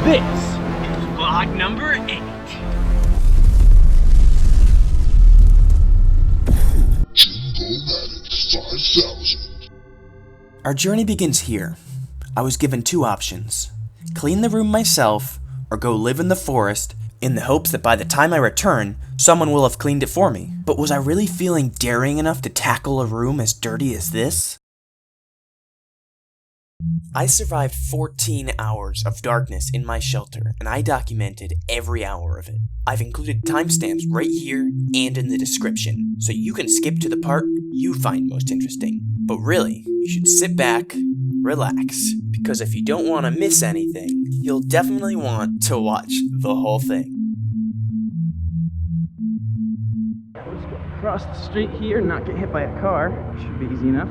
This is vlog number 8. Jingle-matic 5000. Our journey begins here. I was given two options: clean the room myself, or go live in the forest in the hopes that by the time I return, someone will have cleaned it for me. But was I really feeling daring enough to tackle a room as dirty as this? I survived 14 hours of darkness in my shelter, and I documented every hour of it. I've included timestamps right here and in the description, so you can skip to the part you find most interesting. But really, you should sit back, relax, because if you don't want to miss anything, you'll definitely want to watch the whole thing. We'll just go across the street here and not get hit by a car. Should be easy enough.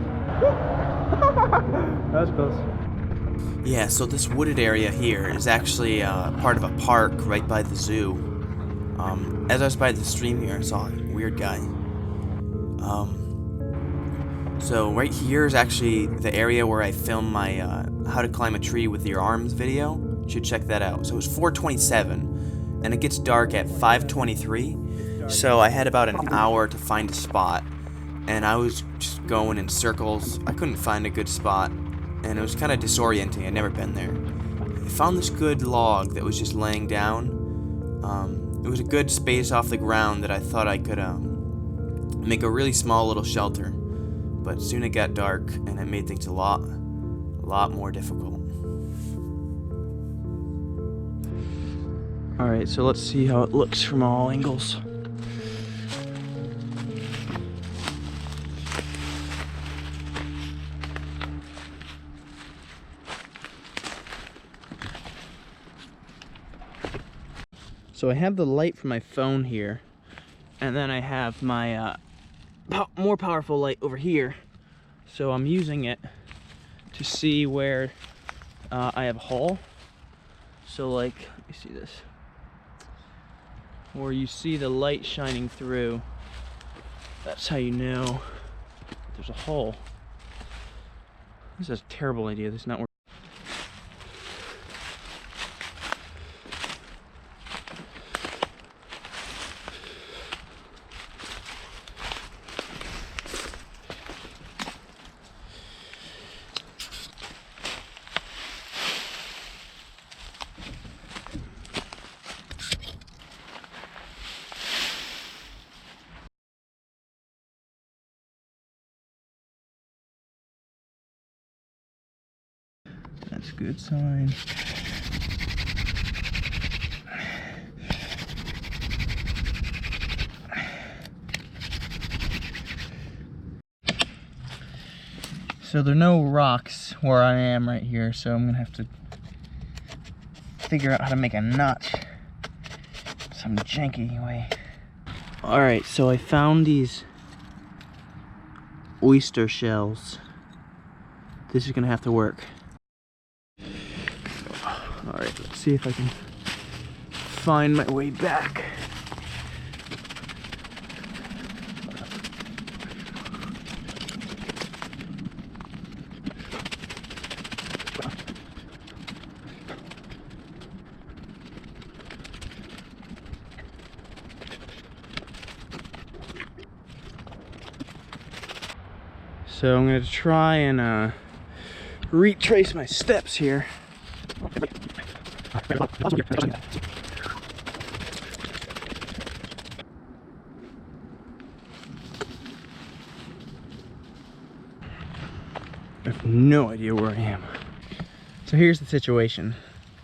That was close. Yeah, so this wooded area here is actually part of a park right by the zoo. As I was by the stream here, I saw a weird guy. So right here is actually the area where I filmed my how to climb a tree with your arms video. You should check that out. So it was 4:27, and it gets dark at 5:23. So I had about an hour to find a spot, and I was just going in circles. I couldn't find a good spot, and it was kind of disorienting. I'd never been there. I found this good log that was just laying down. It was a good space off the ground that I thought I could make a really small little shelter. But soon it got dark, and it made things a lot more difficult. Alright, so let's see how it looks from all angles. So I have the light from my phone here, and then I have my more powerful light over here. So I'm using it to see where I have a hole. So like, let me see this. Where you see the light shining through, that's how you know there's a hole. This is a terrible idea. This is not working. That's a good sign. So there are no rocks where I am right here, so I'm gonna have to figure out how to make a notch some janky way. Alright, so I found these oyster shells. This is gonna have to work. Alright, let's see if I can find my way back. So I'm going to try and retrace my steps here. I have no idea where I am. So here's the situation.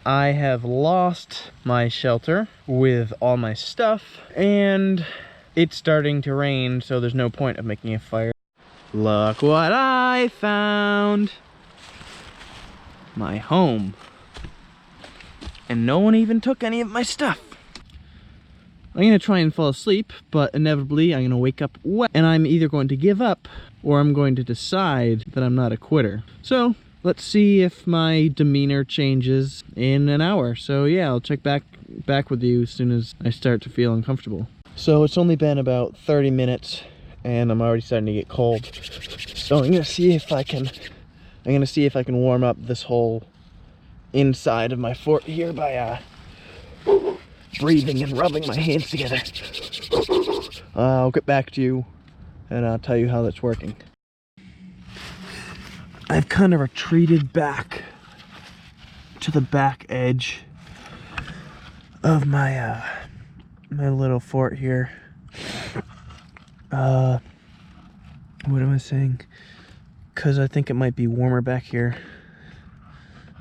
I have lost my shelter with all my stuff, and it's starting to rain, so there's no point of making a fire. Look what I found! My home. And no one even took any of my stuff. I'm gonna try and fall asleep, but inevitably I'm gonna wake up wet, and I'm either going to give up or I'm going to decide that I'm not a quitter. So let's see if my demeanor changes in an hour. So yeah, I'll check back with you as soon as I start to feel uncomfortable. So it's only been about 30 minutes and I'm already starting to get cold. So I'm gonna see if I can warm up this whole inside of my fort here by breathing and rubbing my hands together. I'll get back to you and I'll tell you how that's working. I've kind of retreated back to the back edge of my my little fort here. What am I saying? Because I think it might be warmer back here,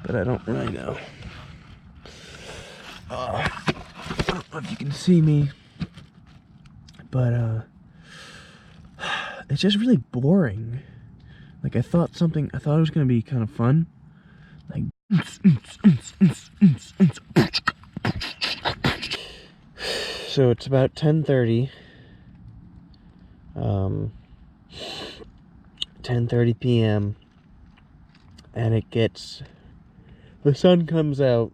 but I don't really know. I don't know if you can see me, but it's just really boring. Like I thought it was gonna be kind of fun. Like so it's about 10:30. 10:30 p.m. and the sun comes out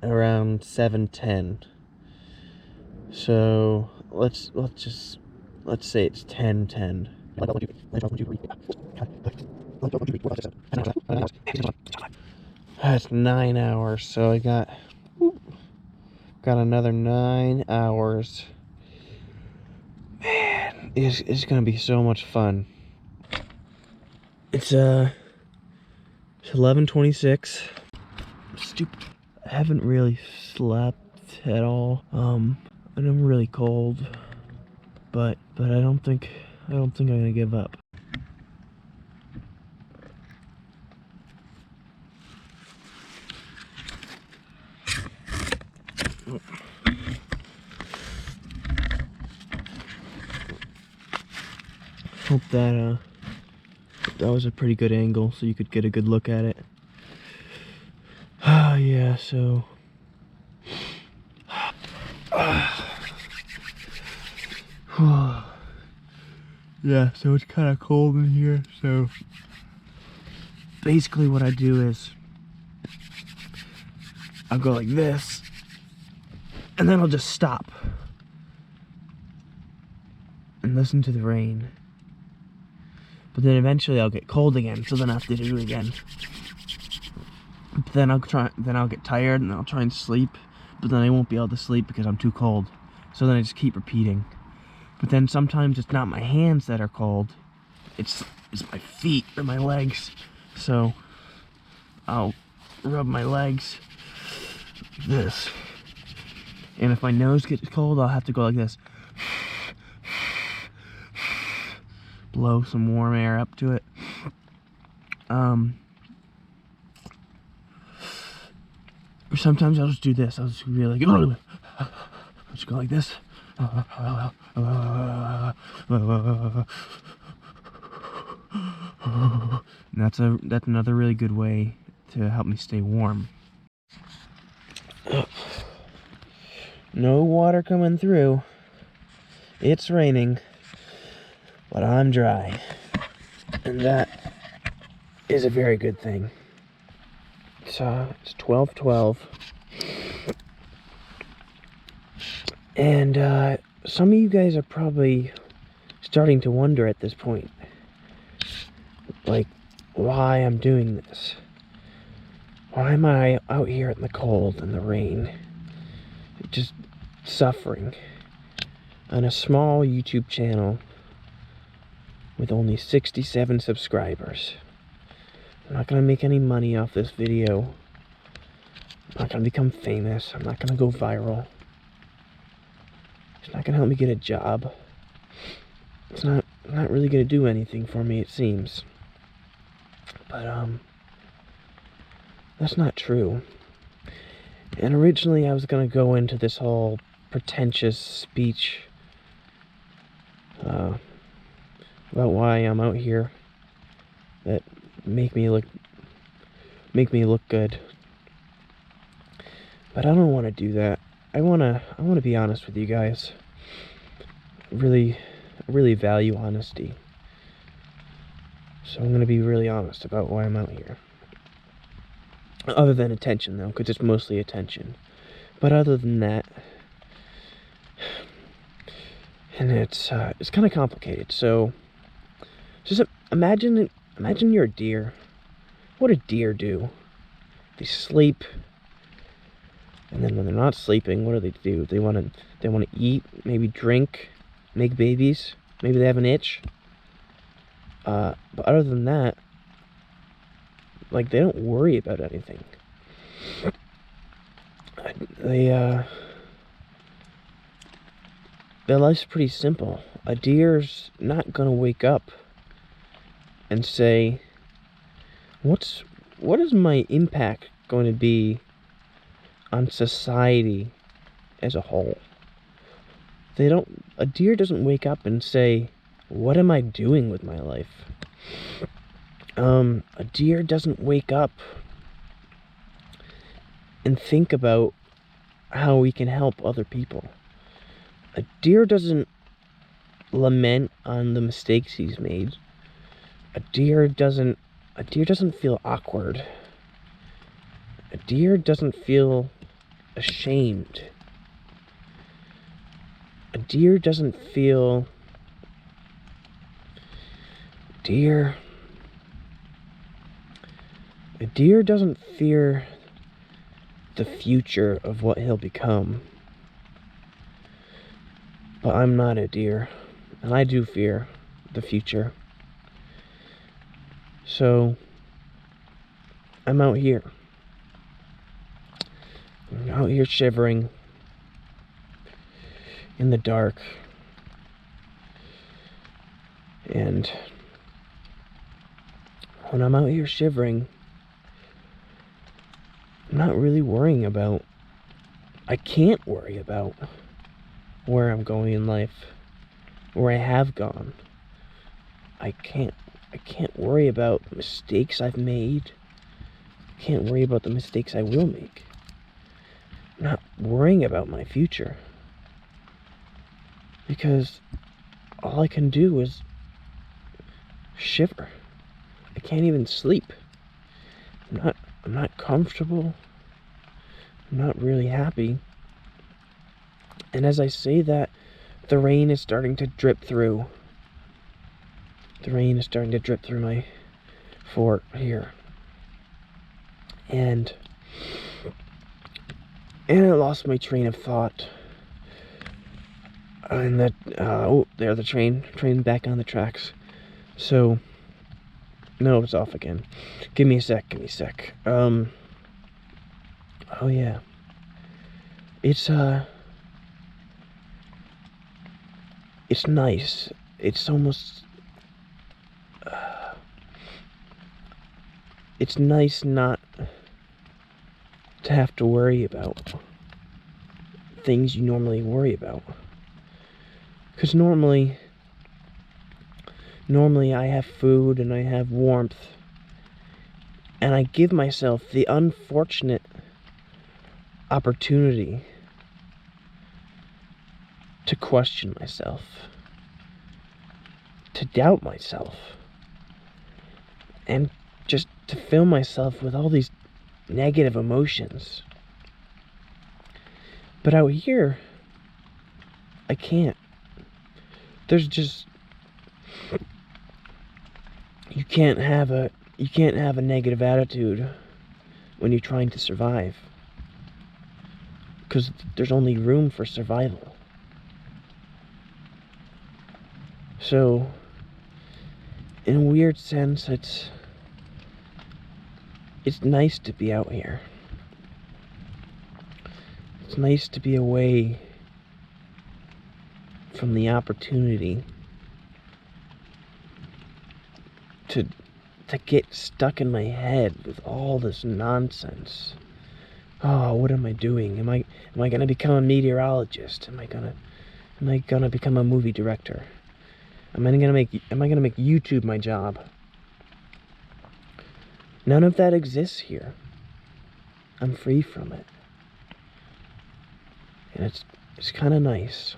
around 7:10. So let's say it's 10:10. That's 9 hours, so I got another 9 hours. Man, it's gonna be so much fun. It's 11:26. Stupid. I haven't really slept at all. And I'm really cold. But I don't think I'm gonna give up. Hope that was a pretty good angle so you could get a good look at it. Yeah, so yeah, so it's kind of cold in here, so basically what I do is I'll go like this and then I'll just stop and listen to the rain. But then eventually I'll get cold again, so then I have to do it again. But then I'll get tired and I'll try and sleep, but then I won't be able to sleep because I'm too cold. So then I just keep repeating. But then sometimes it's not my hands that are cold, it's my feet or my legs. So I'll rub my legs like this. And if my nose gets cold, I'll have to go like this. Blow some warm air up to it. Or sometimes I'll just do this. I'll just really I'll just go like this. And that's another really good way to help me stay warm. No water coming through. It's raining, but I'm dry. And that is a very good thing. So it's 12:12. And some of you guys are probably starting to wonder at this point, like, why I'm doing this. Why am I out here in the cold and the rain, just suffering on a small YouTube channel with only 67 subscribers? I'm not gonna make any money off this video. I'm not gonna become famous. I'm not gonna go viral. It's not gonna help me get a job. It's not really gonna do anything for me, it seems. But that's not true. And originally I was gonna go into this whole pretentious speech about why I'm out here that make me look good. But I don't want to do that. I want to be honest with you guys. I really value honesty. So I'm going to be really honest about why I'm out here. Other than attention, though, because it's mostly attention. But other than that, and it's kind of complicated. So just imagine you're a deer. What do deer do? They sleep, and then when they're not sleeping, what do? They want to eat, maybe drink, make babies. Maybe they have an itch. But other than that, like, they don't worry about anything. Their life's pretty simple. A deer's not gonna wake up and say, what is my impact going to be on society as a whole? A deer doesn't wake up and say, what am I doing with my life? A deer doesn't wake up and think about how we can help other people. A deer doesn't lament on the mistakes he's made. A deer doesn't feel awkward. A deer doesn't feel ashamed. A deer doesn't feel... A deer doesn't fear the future of what he'll become. But I'm not a deer, and I do fear the future. So, I'm out here. I'm out here shivering in the dark. And when I'm out here shivering, I'm not really worrying about... I can't worry about where I'm going in life, where I have gone. I can't worry about the mistakes I've made. I can't worry about the mistakes I will make. I'm not worrying about my future, because all I can do is shiver. I can't even sleep. I'm not comfortable. I'm not really happy. And as I say that, the rain is starting to drip through. The rain is starting to drip through my fort here. And I lost my train of thought. And that, there, the train back on the tracks. So, no, it's off again. Give me a sec. Oh yeah. It's nice. It's almost... it's nice not to have to worry about things you normally worry about. Because normally I have food and I have warmth. And I give myself the unfortunate opportunity to question myself, to doubt myself, and just to fill myself with all these negative emotions. But out here, I can't. There's just... You can't have a negative attitude when you're trying to survive, because there's only room for survival. So, in a weird sense, it's nice to be out here. It's nice to be away from the opportunity to get stuck in my head with all this nonsense. Oh, what am I doing? Am I gonna become a meteorologist? Am I gonna become a movie director? Am I gonna make YouTube my job? None of that exists here. I'm free from it. And it's kind of nice.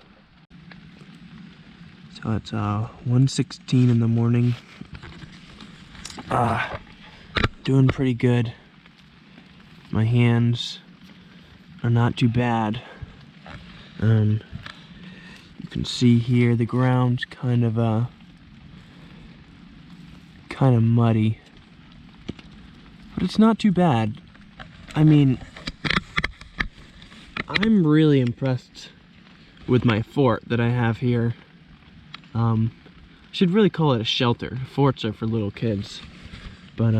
So it's 1:16 in the morning. Doing pretty good. My hands are not too bad. You can see here the ground's kind of muddy, but it's not too bad. I mean, I'm really impressed with my fort that I have here. Should really call it a shelter. Forts are for little kids. But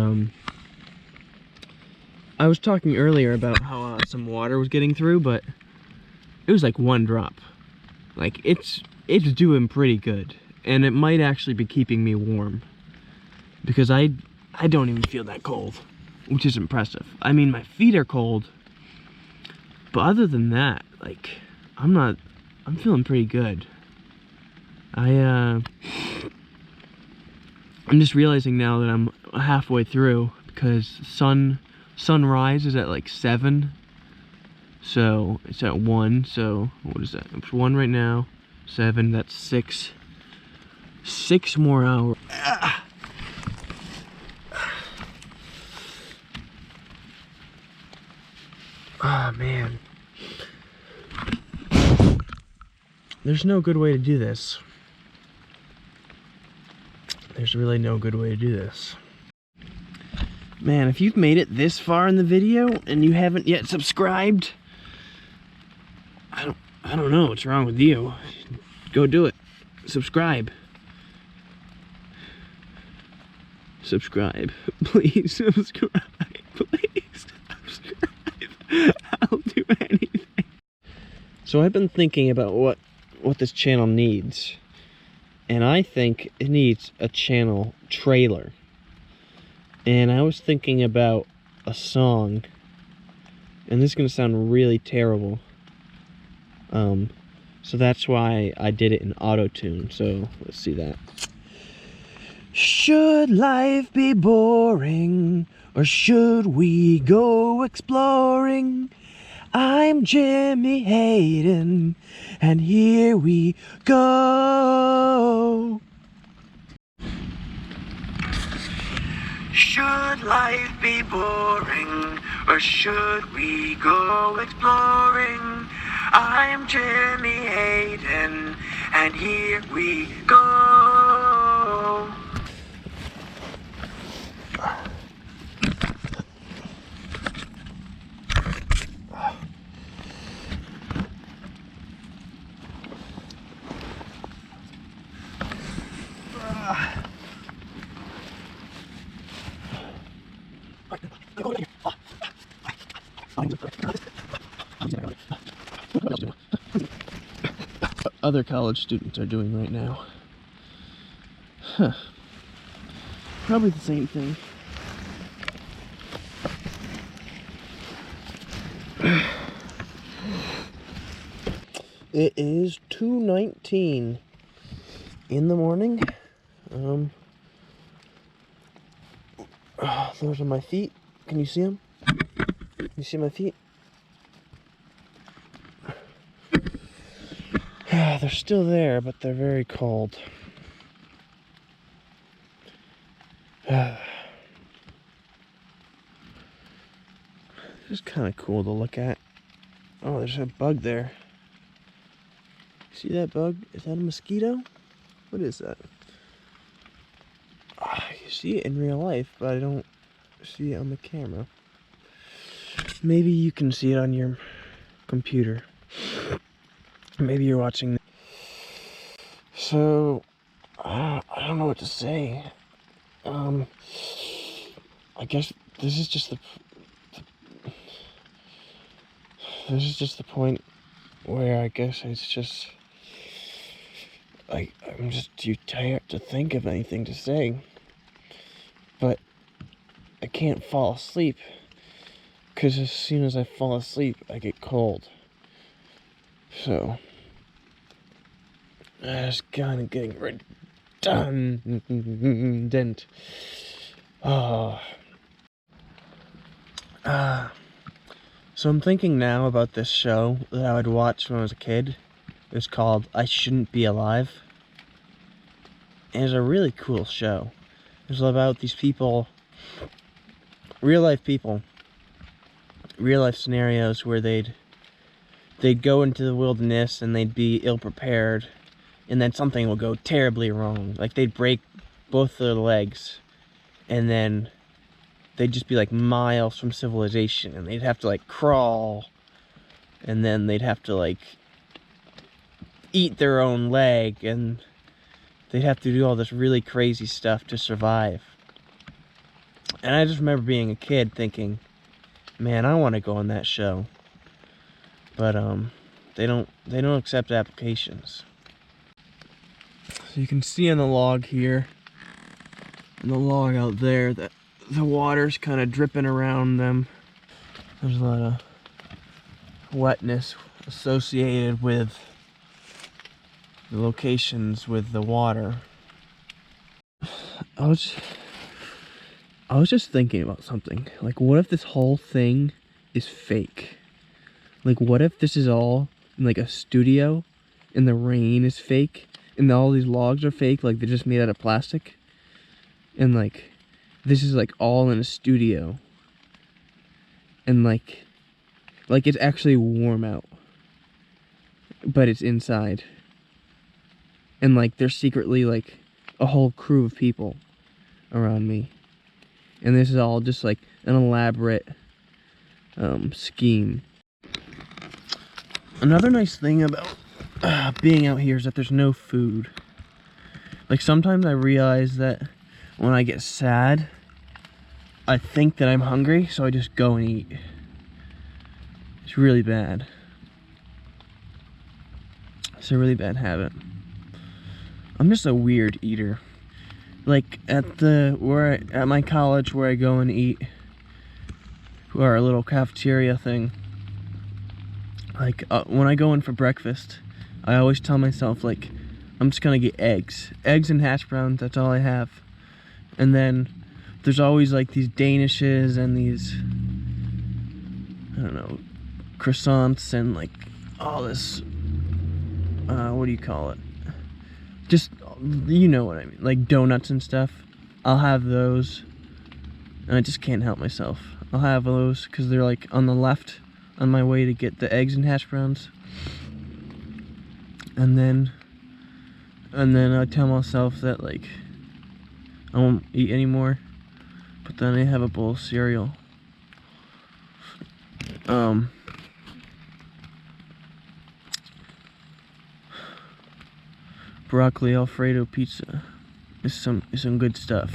I was talking earlier about how some water was getting through, but it was like 1 drop. Like it's doing pretty good, and it might actually be keeping me warm because I don't even feel that cold, which is impressive. I mean, my feet are cold, but other than that, like I'm feeling pretty good. I'm just realizing now that I'm halfway through because sunrise is at like 7. So it's at 1, so what is that? It's 1 right now, 7, that's 6. 6 more hours. Ah, man. There's no good way to do this. There's really no good way to do this. Man, if you've made it this far in the video and you haven't yet subscribed, I don't know what's wrong with you. Go do it. Subscribe. Subscribe. Please subscribe. Please subscribe. I'll do anything. So I've been thinking about what this channel needs. And I think it needs a channel trailer. And I was thinking about a song. And this is going to sound really terrible. So that's why I did it in auto-tune. So let's see that. Should life be boring, or should we go exploring? I'm Jimmy Hayden, and here we go. Should life be boring, or should we go exploring? I'm Jimmy Hayden, and here we go. Other college students are doing right now. Huh. Probably the same thing. It is 2:19 in the morning. Those are my feet. Can you see them? You see my feet? They're still there, but they're very cold. This is kind of cool to look at. Oh, there's a bug there. See that bug? Is that a mosquito? What is that? You see it in real life, but I don't see it on the camera. Maybe you can see it on your computer. Maybe you're watching. So, I don't know what to say. I guess this is just the point where I guess it's just I'm just too tired to think of anything to say. But I can't fall asleep because as soon as I fall asleep, I get cold. So I just kind of getting redundant. So I'm thinking now about this show that I would watch when I was a kid. It was called I Shouldn't Be Alive. And it's a really cool show. It was about these people, real life scenarios where they'd go into the wilderness and they'd be ill prepared, and then something would go terribly wrong. Like they'd break both their legs, and then they'd just be like miles from civilization, and they'd have to like crawl, and then they'd have to like eat their own leg, and they'd have to do all this really crazy stuff to survive. And I just remember being a kid thinking, man, I want to go on that show. But they don't accept applications. So you can see on the log here, and the log out there, that the water's kind of dripping around them. There's a lot of wetness associated with the locations with the water. I was just thinking about something. Like, what if this whole thing is fake? Like, what if this is all in like a studio, and the rain is fake, and all these logs are fake, like they're just made out of plastic, and like this is like all in a studio, and like it's actually warm out, but it's inside, and like there's secretly like a whole crew of people around me, and this is all just like an elaborate scheme. Another nice thing about being out here is that there's no food. Like, sometimes I realize that when I get sad, I think that I'm hungry, so I just go and eat. It's really bad. It's a really bad habit. I'm just a weird eater. Like, at my college where I go and eat, our little cafeteria thing, like, when I go in for breakfast, I always tell myself, like, I'm just gonna get eggs and hash browns, that's all I have. And then there's always like these danishes and these, I don't know, croissants and like all this, what do you call it, just, you know what I mean, like donuts and stuff. I'll have those, and I just can't help myself. I'll have those because they're like on the left on my way to get the eggs and hash browns, and then I tell myself that like I won't eat anymore, but then I have a bowl of cereal. Broccoli Alfredo pizza is some good stuff.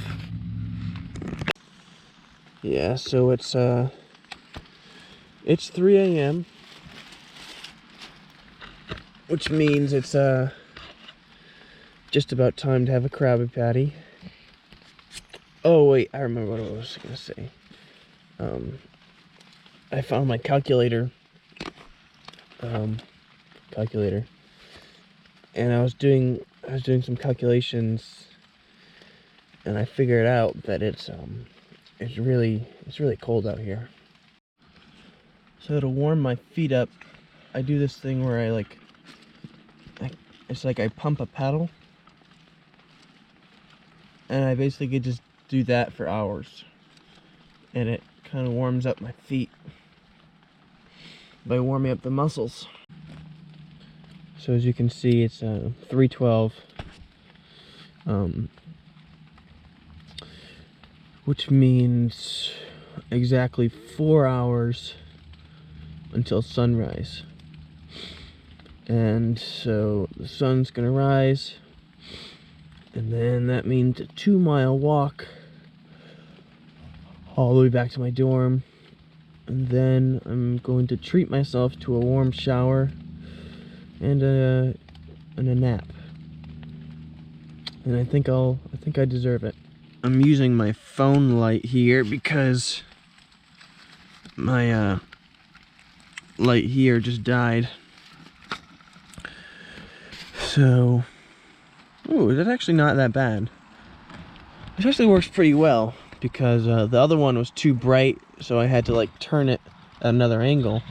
Yeah, so it's 3 a.m. which means it's just about time to have a Krabby Patty. Oh wait, I remember what I was gonna say. I found my calculator. And I was doing some calculations, and I figured out that it's really cold out here. So to warm my feet up, I do this thing where it's like I pump a paddle, and I basically could just do that for hours, and it kind of warms up my feet by warming up the muscles. So as you can see, it's 3:12, which means exactly 4 hours until sunrise. And so the sun's gonna rise, and then that means a 2-mile walk all the way back to my dorm, and then I'm going to treat myself to a warm shower and a nap. And I think I deserve it. I'm using my phone light here because my light here just died. So, ooh, that's actually not that bad. This actually works pretty well because the other one was too bright, so I had to like turn it at another angle.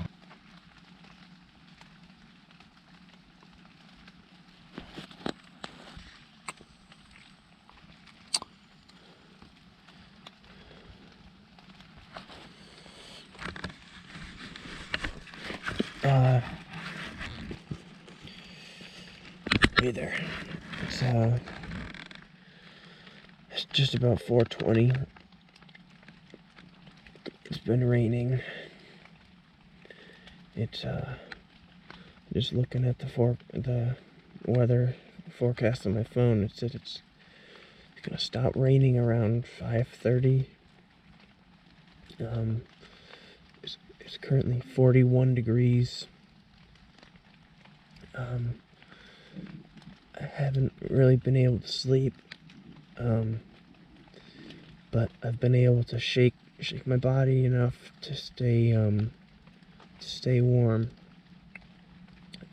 Hey there. It's just about 4:20. been raining. It's just looking at the weather forecast on my phone. It said it's gonna stop raining around 5:30. It's currently 41 degrees. I haven't really been able to sleep, but I've been able to shake my body enough to stay warm.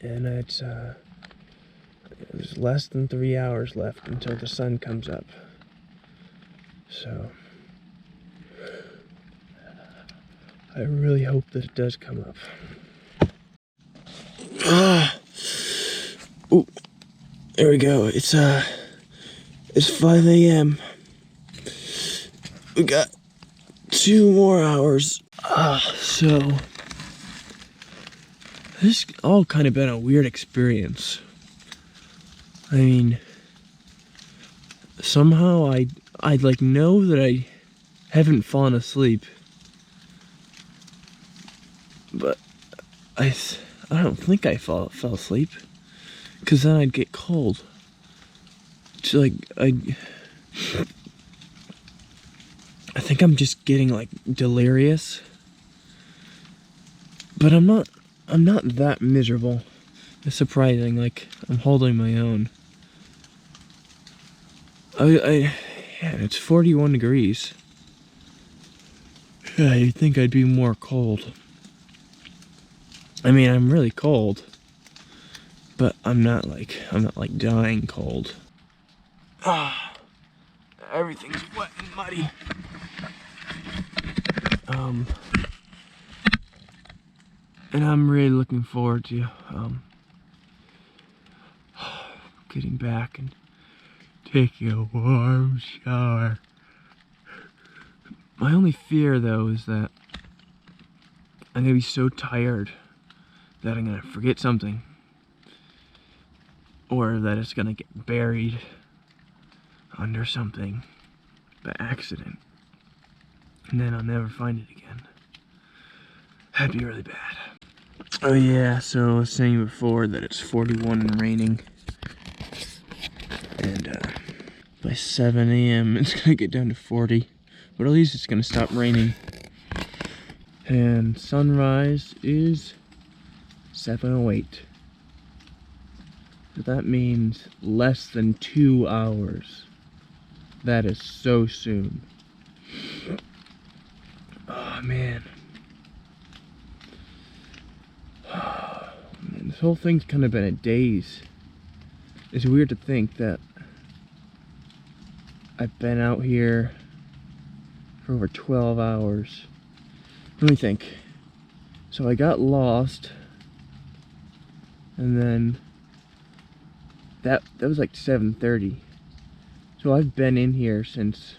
And there's less than 3 hours left until the sun comes up. So I really hope that it does come up. Oh, there we go. It's 5 a.m. We got 2 more hours. So this all kind of been a weird experience. I mean, somehow I like know that I haven't fallen asleep, but I don't think I fell asleep, because then I'd get cold. It's like I think I'm just getting like delirious, but I'm not that miserable. It's surprising. Like, I'm holding my own. Yeah, it's 41 degrees. Yeah, you'd think I'd be more cold. I mean, I'm really cold, but I'm not like dying cold. Everything's wet and muddy. And I'm really looking forward to getting back and taking a warm shower. My only fear, though, is that I'm gonna be so tired that I'm gonna forget something, or that it's gonna get buried under something by accident, and then I'll never find it again. That'd be really bad. Oh yeah, so I was saying before that it's 41 and raining, and by 7 a.m. it's gonna get down to 40, but at least it's gonna stop raining. And sunrise is 7:08. So that means less than 2 hours. That is so soon. Oh man. Man, this whole thing's kind of been a daze. It's weird to think that I've been out here for over 12 hours. Let me think. So I got lost, and then that was like 7:30. So I've been in here since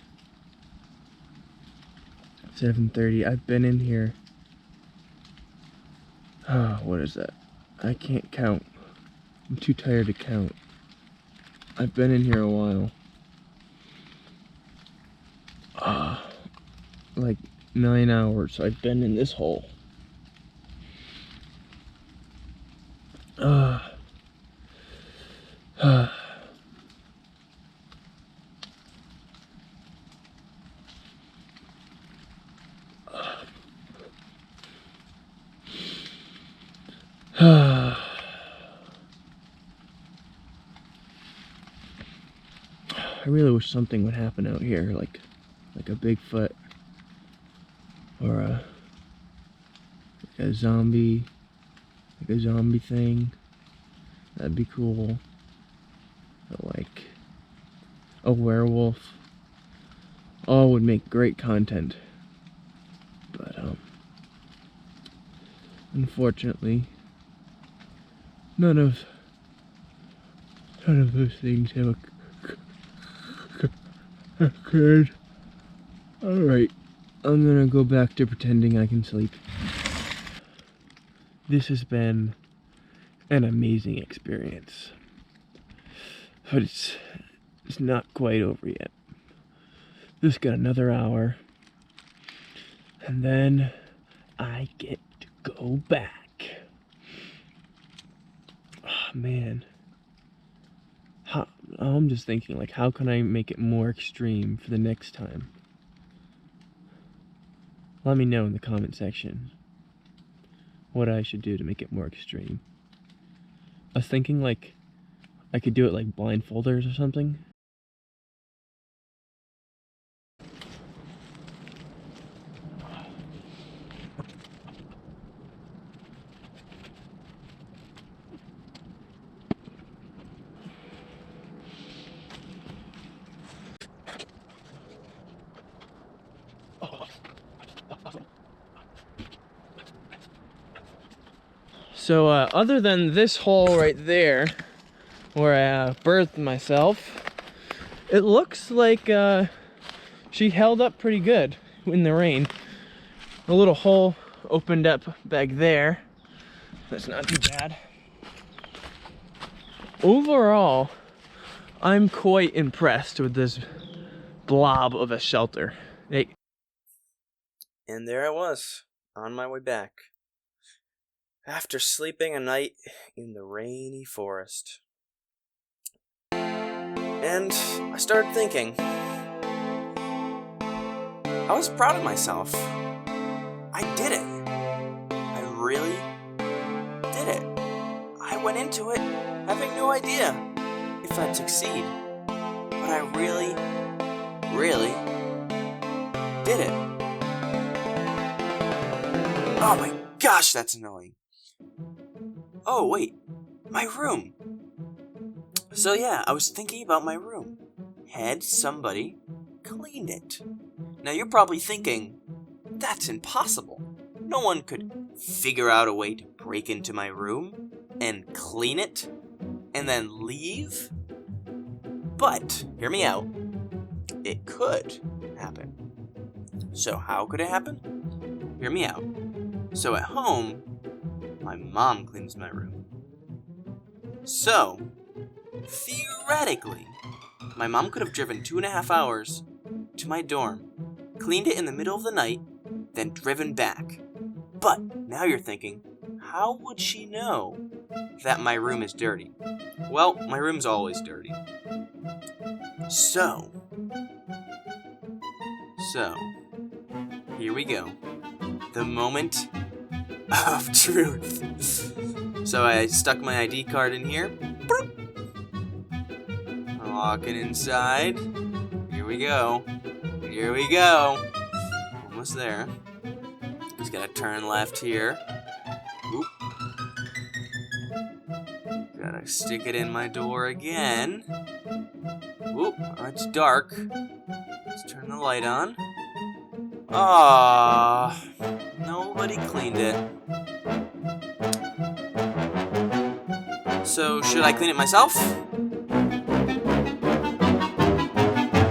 7:30. I've been in here. What is that? I can't count. I'm too tired to count. I've been in here a while. Like 9 hours I've been in this hole. I really wish something would happen out here, like a Bigfoot, or a zombie, like a zombie thing. That'd be cool. But like a werewolf. All would make great content. But unfortunately, none of those things have occurred. Alright, I'm gonna go back to pretending I can sleep. This has been an amazing experience, but it's not quite over yet. Just got another hour, And then I get to go back. Oh, man. I'm just thinking, like, how can I make it more extreme for the next time? Let me know in the comment section what I should do to make it more extreme. I was thinking, like, I could do it like blindfolders or something. So other than this hole right there, where I birthed myself, it looks like she held up pretty good in the rain. A little hole opened up back there. That's not too bad. Overall, I'm quite impressed with this blob of a shelter. And there I was, on my way back, after sleeping a night in the rainy forest. And I started thinking, I was proud of myself. I did it. I really did it. I went into it having no idea if I'd succeed. But I really, really did it. Oh my gosh, that's annoying. Oh, wait. My room. So yeah, I was thinking about my room. Had somebody cleaned it? Now you're probably thinking, that's impossible. No one could figure out a way to break into my room and clean it and then leave. But, hear me out, it could happen. So how could it happen? Hear me out. So at home, my mom cleans my room. So, theoretically, my mom could have driven 2.5 hours to my dorm, cleaned it in the middle of the night, then driven back. But now you're thinking, how would she know that my room is dirty? Well, my room's always dirty. So, here we go. The moment of truth. So I stuck my ID card in here. Walking inside. Here we go. Here we go. Almost there. Just gotta turn left here. Oop. Gotta stick it in my door again. Oop, it's dark. Let's turn the light on. Ah, nobody cleaned it. So, should I clean it myself?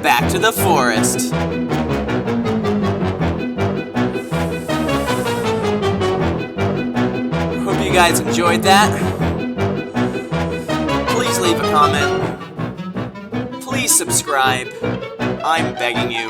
Back to the forest. Hope you guys enjoyed that. Please leave a comment. Please subscribe. I'm begging you.